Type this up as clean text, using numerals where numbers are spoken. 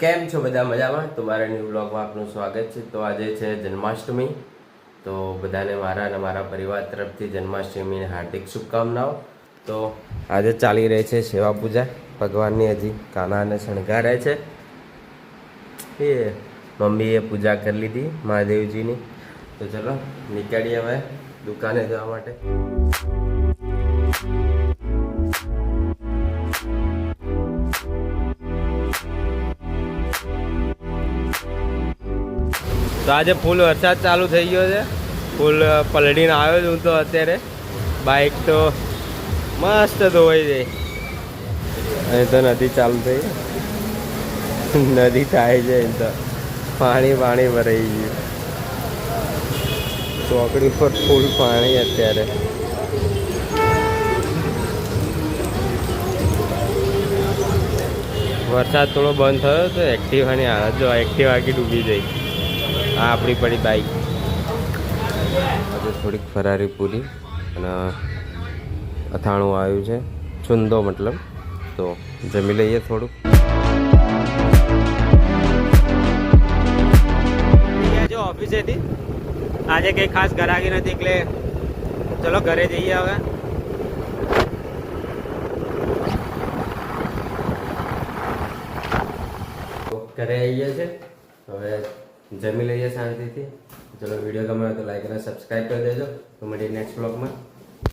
કેમ છો બધા મજામાં? તો મારા ન્યૂ બ્લોગમાં આપનું સ્વાગત છે. તો આજે છે જન્માષ્ટમી, તો બધાને મારા અને મારા પરિવાર તરફથી જન્માષ્ટમીની હાર્દિક શુભકામનાઓ. તો આજે ચાલી રહી છે સેવા પૂજા ભગવાનની. હજી કાનાને શણગારે છે. એ મમ્મીએ પૂજા કરી લીધી મહાદેવજીની. તો ચલો નીકળીએ હવે દુકાને જવા માટે. તો આજે ફૂલ વરસાદ ચાલુ થઈ ગયો છે. ફૂલ પલળીને આવ્યો છું હું તો અત્યારે. બાઇક તો મસ્ત ધોવાઈ જાય. અહીં તો નદી ચાલુ થઈ, નદી થાય છે. અહીં તો પાણી ભરાઈ ગયું. ચોકડી પર ફૂલ પાણી અત્યારે. વરસાદ થોડો બંધ થયો તો એક્ટિવાની હાલત જો, એક્ટિવા આખી ડૂબી જાય. આ આપણી પડી બાઈક. આજે થોડીક ફરારી પૂરી અને અથાણું આવ્યું છે, છુંદો મતલબ. તો જમી લઈએ થોડુંક. જો ઓફિસેથી આજે કંઈ ખાસ ઘરાકી નથી, એટલે ચલો ઘરે જઈએ હવે. ઘરે આવીએ છે હવે, જમી લઈએ શાંતિથી. ચલો વિડીયો ગમે તો લાઈક અને સબસ્ક્રાઈબ કરી દેજો. તો મળીએ નેક્સ્ટ બ્લોગમાં.